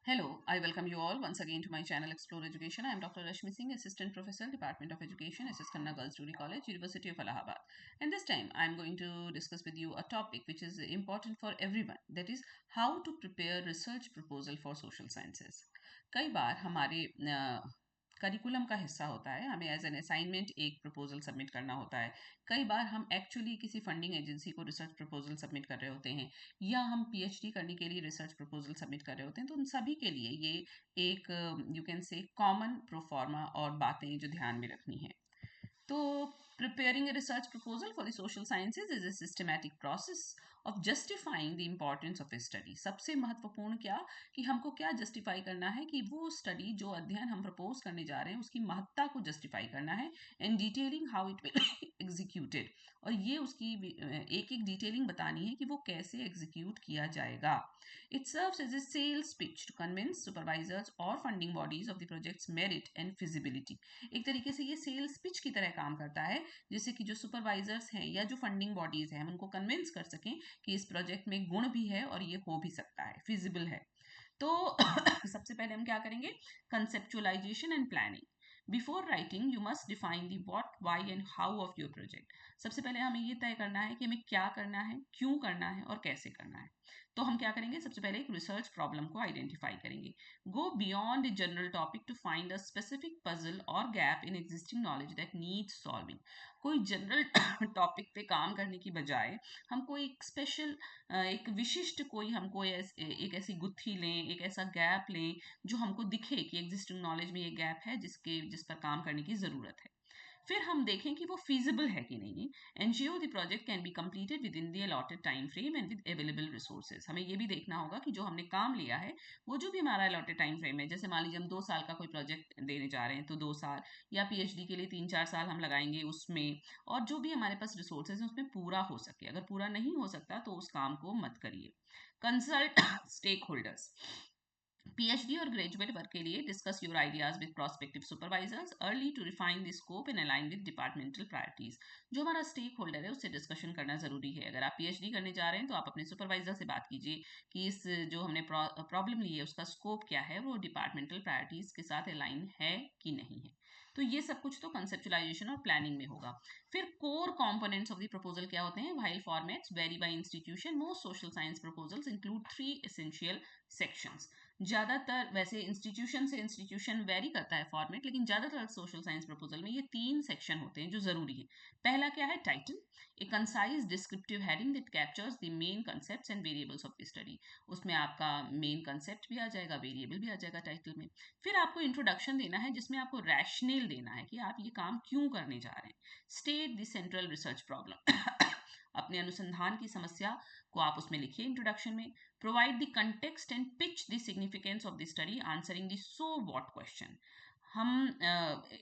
Hello, I welcome you all once again to my channel Explore Education. I am Dr. Rashmi Singh, Assistant Professor, Department of Education, SS Khanna Girls Jewelry College, University of Allahabad. And this time I am going to discuss with you a topic which is important for everyone, that is how to prepare research proposal for social sciences. कई बार हमारे curriculum का हिस्सा होता है, हमें as an assignment एक proposal submit करना होता है. कई बार हम एक्चुअली किसी फंडिंग एजेंसी को रिसर्च प्रपोजल सबमिट कर रहे होते हैं, या हम पीएचडी करने के लिए रिसर्च प्रपोजल सबमिट कर रहे होते हैं. तो उन सभी के लिए ये एक you can say common proforma और बातें जो ध्यान में रखनी है. तो preparing a research proposal for the social sciences is a systematic process of justifying the importance of a study. सबसे महत्वपूर्ण क्या कि हमको क्या जस्टिफाई करना है कि वो स्टडी जो अध्ययन हम प्रपोज करने जा रहे हैं उसकी महत्ता को जस्टिफाई करना है, and detailing how it will executed, और ये उसकी एक एक डिटेलिंग बतानी है कि वो कैसे एग्जीक्यूट किया जाएगा. It serves as a sales pitch to convince supervisors or funding bodies of the project's merit and feasibility. एक तरीके से ये सेल्स पिच की तरह काम करता है, जिससे कि जो सुपरवाइजर्स हैं या जो फंडिंग बॉडीज हैं हम उनको कन्विंस कर सकें कि इस प्रोजेक्ट में गुण भी है और ये हो भी सकता है, फिजिबल है. तो सबसे पहले हम क्या करेंगे, conceptualization and planning. Before writing you must define the what why and how of your project. सबसे पहले हमें ये तय करना है कि हमें क्या करना है, क्यों करना है और कैसे करना है. तो हम क्या करेंगे, सबसे पहले एक रिसर्च प्रॉब्लम को आइडेंटिफाई करेंगे. Go beyond the general topic to find a specific puzzle और gap in existing knowledge that needs solving. कोई जनरल टॉपिक पे काम करने की बजाय हम कोई एक स्पेशल, एक विशिष्ट कोई हमको एक ऐसी गुत्थी लें, एक ऐसा गैप लें जो हमको दिखे कि एग्जिस्टिंग नॉलेज में ये गैप है जिस पर काम करने की ज़रूरत है. फिर हम देखें कि वो feasible है कि नहीं. Ensure the project can be completed with in the allotted time frame and with available resources. हमें ये भी देखना होगा कि जो हमने काम लिया है वो जो भी हमारा allotted टाइम फ्रेम है, जैसे मान लीजिए हम 2 साल का कोई प्रोजेक्ट देने जा रहे हैं तो 2 साल, या पीएचडी के लिए 3-4 साल हम लगाएंगे उसमें, और जो भी हमारे पास रिसोर्सेज है उसमें पूरा हो सके. अगर पूरा नहीं हो सकता तो उस काम को मत करिए. Consult stakeholders. PhD और ग्रेजुएट वर्क के लिए discuss your ideas with prospective supervisors early to refine the scope and align with departmental priorities. जो हमारा स्टेक होल्डर है उससे डिस्कशन करना जरूरी है. अगर आप पीएचडी करने जा रहे हैं तो आप अपने सुपरवाइजर से बात कीजिए कि इस जो हमने प्रॉब्लम ली है उसका स्कोप क्या है, वो डिपार्टमेंटल प्रायोरिटीज के साथ अलाइन है कि नहीं है. तो ये सब कुछ तो कंसेप्चुलाइजेशन और प्लानिंग में होगा. फिर core components of the proposal क्या होते हैं. While formats vary by institution, most social science proposals include 3 essential sections. ज़्यादातर, वैसे इंस्टीट्यूशन से इंस्टीट्यूशन वेरी करता है फॉर्मेट, लेकिन ज़्यादातर सोशल साइंस प्रपोजल में ये 3 सेक्शन होते हैं जो ज़रूरी है. पहला क्या है, title, A concise descriptive heading that captures the main concepts and variables of the study. उसमें आपका मेन कंसेप्ट भी आ जाएगा, वेरिएबल भी आ जाएगा टाइटल में. फिर आपको इंट्रोडक्शन देना है जिसमें आपको रैशनल देना है कि आप ये काम क्यों करने जा रहे हैं. State the central research problem. अपने अनुसंधान की समस्या को आप उसमें लिखिए इंट्रोडक्शन में. Provide the context and pitch the significance of the study answering the so what question. हम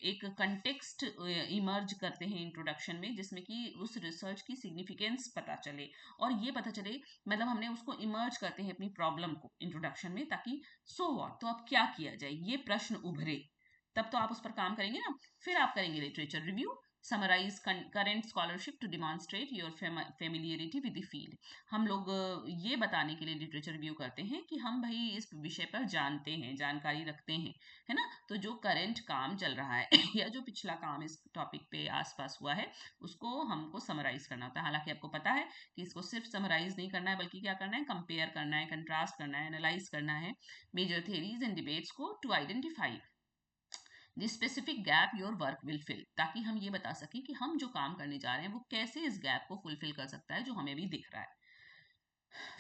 एक कंटेक्स्ट इमर्ज करते हैं इंट्रोडक्शन में जिसमें कि उस रिसर्च की सिग्निफिकेंस पता चले, और ये पता चले मतलब हमने उसको इमर्ज करते हैं अपनी प्रॉब्लम को इंट्रोडक्शन में, ताकि सो व्हाट, तो अब क्या किया जाए, ये प्रश्न उभरे. तब तो आप उस पर काम करेंगे ना. फिर आप करेंगे literature review. Summarize current scholarship to demonstrate your familiarity with the field. हम लोग ये बताने के लिए लिटरेचर रिव्यू करते हैं कि हम भाई इस विषय पर जानते हैं, जानकारी रखते हैं, है ना. तो जो करंट काम चल रहा है या जो पिछला काम इस टॉपिक पे आसपास हुआ है उसको हमको समराइज करना होता है. हालांकि आपको पता है कि इसको सिर्फ समराइज नहीं करना है, बल्कि क्या करना है, कंपेयर करना है, कंट्रास्ट करना है, एनालाइज करना है मेजर थेरीज एंड डिबेट्स को to identify the specific gap your work will fill, ताकि हम ये बता सकें कि हम जो काम करने जा रहे हैं वो कैसे इस गैप को फुलफिल कर सकता है जो हमें भी दिख रहा है.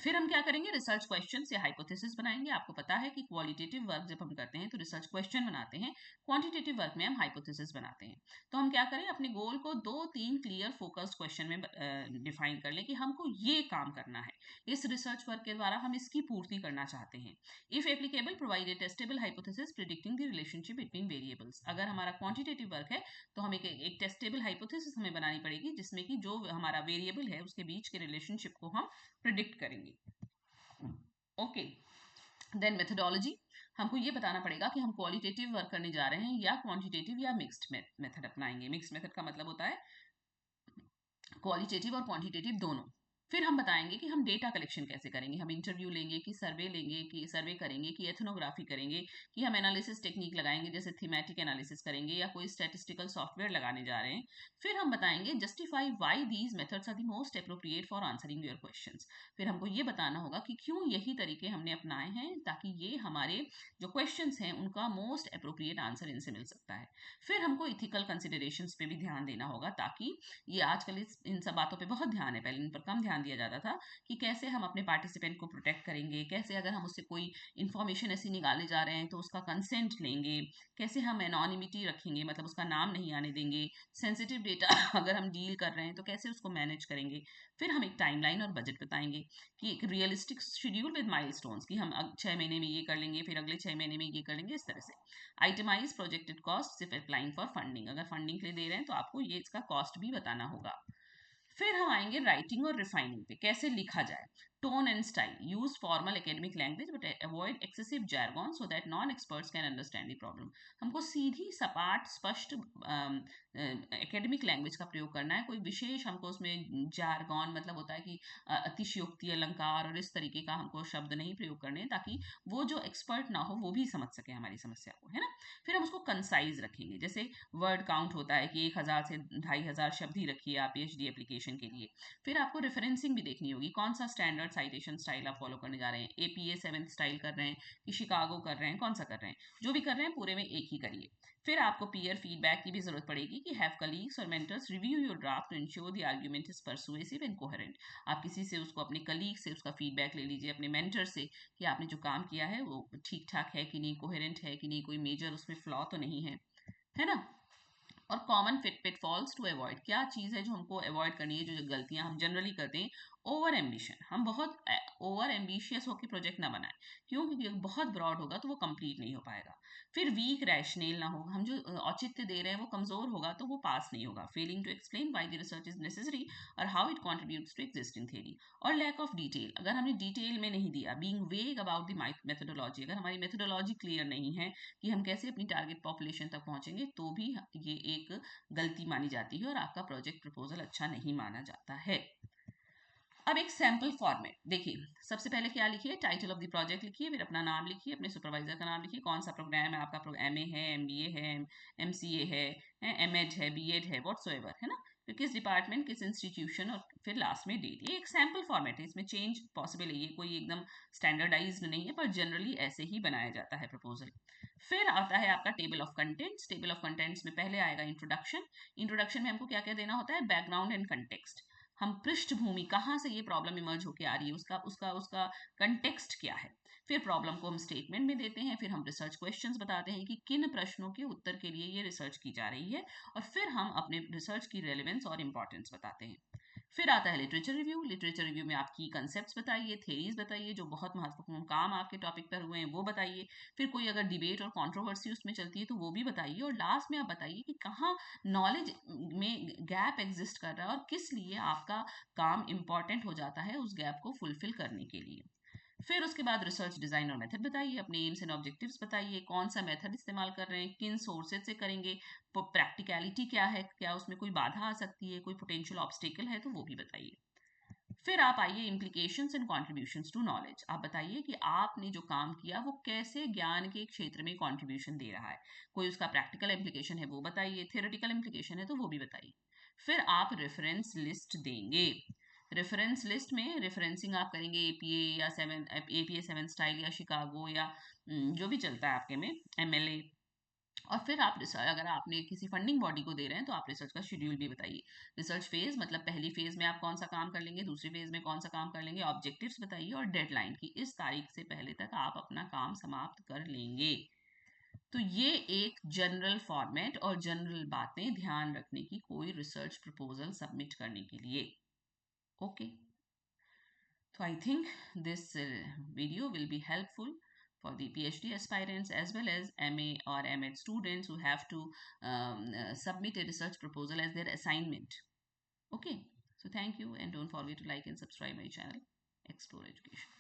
फिर हम क्या करेंगे, रिसर्च क्वेश्चंस या हाइपोथेसिस बनाएंगे. आपको पता है कि क्वालिटेटिव वर्क जब हम करते हैं तो रिसर्च क्वेश्चन बनाते हैं, क्वांटिटेटिव वर्क में हम हाइपोथेसिस बनाते हैं. तो हम क्या करें, अपने गोल को 2-3 क्लियर फोकस्ड क्वेश्चन में डिफाइन कर लें कि हमको ये काम करना है, इस रिसर्च वर्क के द्वारा हम इसकी पूर्ति करना चाहते हैं. If applicable provide a testable hypothesis predicting the relationship between variables. अगर हमारा क्वांटिटेटिव वर्क है तो हमें एक टेस्टेबल हाइपोथेसिस हमें बनानी पड़ेगी जिसमें कि जो हमारा वेरिएबल है उसके बीच के रिलेशनशिप को हम प्रिडिक्ट करेंगे. Okay, then methodology. हमको ये बताना पड़ेगा कि हम क्वालिटेटिव वर्क करने जा रहे हैं या क्वांटिटेटिव या मिक्स्ड मेथड अपनाएंगे. मिक्स्ड मेथड का मतलब होता है क्वालिटेटिव और क्वांटिटेटिव दोनों. फिर हम बताएंगे कि हम डेटा कलेक्शन कैसे करेंगे, हम इंटरव्यू लेंगे कि सर्वे लेंगे कि सर्वे करेंगे कि एथनोग्राफी करेंगे कि हम एनालिसिस टेक्निक लगाएंगे जैसे थीमेटिक एनालिसिस करेंगे या कोई स्टैटिस्टिकल सॉफ्टवेयर लगाने जा रहे हैं। फिर हम बताएंगे justify why these methods are the most appropriate for answering your questions. फिर हमको ये बताना होगा कि क्यों यही तरीके हमने अपनाए हैं ताकि ये हमारे जो क्वेश्चंस हैं उनका मोस्ट अप्रोप्रिएट आंसर इनसे मिल सकता है। फिर हमको इथिकल कंसिडरेशंस पे भी ध्यान देना होगा ताकि ये आजकल इन सब बातों पे बहुत ध्यान है, पहले इन पर कम ध्यान दिया जाता था कि कैसे हम अपने पार्टिसिपेंट को प्रोटेक्ट करेंगे, कैसे अगर हम उससे कोई इन्फॉर्मेशन ऐसी निकाले जा रहे हैं तो उसका कंसेंट लेंगे, कैसे हम एनोनिमिटी रखेंगे मतलब उसका नाम नहीं आने देंगे, सेंसिटिव डेटा अगर हम डील कर रहे हैं तो कैसे उसको मैनेज करेंगे। फिर हम एक टाइमलाइन और बजट बताएंगे कि एक रियलिस्टिक शेड्यूल विद माइलस्टोन्स कि हम 6 महीने में ये कर लेंगे फिर अगले 6 महीने में ये कर लेंगे, इस तरह से। आइटमाइज प्रोजेक्टेड कॉस्ट सिर्फ अप्लाइंग फॉर फंडिंग, अगर फंडिंग के लिए दे रहे हैं तो आपको ये इसका कॉस्ट भी बताना होगा। फिर हम आएंगे राइटिंग और रिफाइनिंग पे, कैसे लिखा जाए, tone and style, use formal academic language but avoid excessive jargon so that non experts can understand the problem. हमको सीधी सपाट स्पष्ट एकेडमिक लैंग्वेज का प्रयोग करना है, कोई विशेष हमको उसमें जारगॉन मतलब होता है कि अतिशयोक्ति अलंकार और इस तरीके का हमको शब्द नहीं प्रयोग करने ताकि वो जो एक्सपर्ट ना हो वो भी समझ सके हमारी समस्या को, है ना। फिर हम उसको कंसाइज रखेंगे, जैसे वर्ड काउंट होता है कि 1,000 से 2,500 शब्द ही रखिए आप पीएचडी एप्लीकेशन के लिए। फिर आपको रेफरेंसिंग भी देखनी होगी, कौन सा स्टैंडर्ड साइटेशन स्टाइल आप फॉलो करने जा रहे हैं, एपीए 7 स्टाइल कर रहे हैं कि शिकागो कर रहे हैं, कौन सा कर रहे हैं, जो भी कर रहे हैं पूरे में एक ही करिए। फिर आपको पीयर फीडबैक की भी जरूरत पड़ेगी कि हैव कलीग्स और mentors review your draft to ensure the argument is persuasive and coherent. आप किसी से उसको अपने कलीग से उसका फीडबैक ले लीजिए, अपने मेंटर से कि आपने जो काम किया है वो ठीक ठाक है कि नहीं, कोहेरेंट है कि नहीं, कोई मेजर उसमें फ्लॉ तो नहीं है ना। और कॉमन पिटफॉल्स टू अवॉइड, क्या चीज़ है जो हमको अवॉइड करनी है, जो गलतियां हम जनरली करते हैं। ओवर एम्बिशन, हम बहुत ओवर एम्बिशियस होकर प्रोजेक्ट ना बनाएं, क्यों, क्योंकि बहुत ब्रॉड होगा तो वो कंप्लीट नहीं हो पाएगा। फिर वीक रैशनल ना हो, हम जो औचित्य दे रहे हैं वो कमजोर होगा तो वो पास नहीं होगा। Failing to explain why the research is necessary और how it contributes to existing theory. और लैक ऑफ डिटेल, अगर हमने डिटेल में नहीं दिया, बीइंग वेग अबाउट द मेथोडोलॉजी, अगर हमारी मेथोडोलॉजी क्लियर नहीं है कि हम कैसे अपनी टारगेट पॉपुलेशन तक पहुंचेंगे तो भी ये एक गलती मानी जाती है और आपका प्रोजेक्ट प्रपोजल अच्छा नहीं माना जाता है। अब एक सैम्पल फॉर्मेट देखिए, सबसे पहले क्या लिखिए, टाइटल ऑफ द प्रोजेक्ट लिखिए, फिर अपना नाम लिखिए, अपने सुपरवाइजर का नाम लिखिए, कौन सा प्रोग्राम है आपका, एमए है, एमबीए है, एमसीए है, एमएड है, बीएड है, व्हाटसोएवर, है ना। फिर किस डिपार्टमेंट, किस इंस्टीट्यूशन, और फिर लास्ट में डेट। ये एक सैम्पल फॉर्मेट है, इसमें चेंज पॉसिबल है, ये कोई एकदम स्टैंडर्डाइज्ड नहीं है, पर जनरली ऐसे ही बनाया जाता है प्रपोजल। फिर आता है आपका table of contents. Table of contents में पहले आएगा इंट्रोडक्शन। इंट्रोडक्शन में हमको क्या क्या देना होता है, बैकग्राउंड एंड कंटेक्स्ट, हम पृष्ठभूमि कहाँ से ये प्रॉब्लम इमर्ज होकर आ रही है उसका उसका उसका कंटेक्स्ट क्या है। फिर प्रॉब्लम को हम स्टेटमेंट में देते हैं, फिर हम रिसर्च क्वेश्चंस बताते हैं कि किन प्रश्नों के उत्तर के लिए ये रिसर्च की जा रही है, और फिर हम अपने रिसर्च की रेलेवेंस और इंपॉर्टेंस बताते हैं। फिर आता है लिटरेचर रिव्यू। लिटरेचर रिव्यू में आप की कंसेप्ट बताइए, थेरीज बताइए, जो बहुत महत्वपूर्ण काम आपके टॉपिक पर हुए हैं वो बताइए। फिर कोई अगर डिबेट और कंट्रोवर्सी उसमें चलती है तो वो भी बताइए, और लास्ट में आप बताइए कि कहाँ नॉलेज में गैप एग्जिस्ट कर रहा है और किस लिए आपका काम इंपॉर्टेंट हो जाता है उस गैप को फुलफिल करने के लिए। फिर उसके बाद रिसर्च डिजाइन और मेथड बताइए, अपने एम्स एंड ऑब्जेक्टिव्स बताइए, कौन सा मेथड इस्तेमाल कर रहे हैं, किन सोर्सेज से करेंगे, प्रैक्टिकलिटी क्या है, क्या उसमें कोई बाधा आ सकती है, कोई पोटेंशियल ऑब्स्टिकल है तो वो भी बताइए। फिर आप आइए implications and contributions to knowledge. आप बताइए कि आपने जो काम किया वो कैसे ज्ञान के क्षेत्र में कॉन्ट्रीब्यूशन दे रहा है, कोई उसका प्रैक्टिकल इम्प्लीकेशन है वो बताइए, थियोरेटिकल इम्प्लीकेशन है तो वो भी बताइए। फिर आप रेफरेंस लिस्ट देंगे। रेफरेंस लिस्ट में रेफरेंसिंग आप करेंगे एपीए या 7 स्टाइल या शिकागो या जो भी चलता है आपके में, एमएलए। और फिर आप रिसर्च, अगर आपने किसी फंडिंग बॉडी को दे रहे हैं तो आप रिसर्च का शेड्यूल भी बताइए। रिसर्च फेज मतलब पहली फेज में आप कौन सा काम कर लेंगे, दूसरी फेज में कौन सा काम कर लेंगे, ऑब्जेक्टिव्स बताइए, और डेडलाइन की इस तारीख से पहले तक आप अपना काम समाप्त कर लेंगे। तो ये एक जनरल फॉर्मेट और जनरल बातें ध्यान रखने की कोई रिसर्च प्रपोजल सबमिट करने के लिए। Okay, so I think this video will be helpful for the PhD aspirants as well as MA or MEd students who have to submit a research proposal as their assignment. Okay, so thank you, and don't forget to like and subscribe my channel, Explore Education.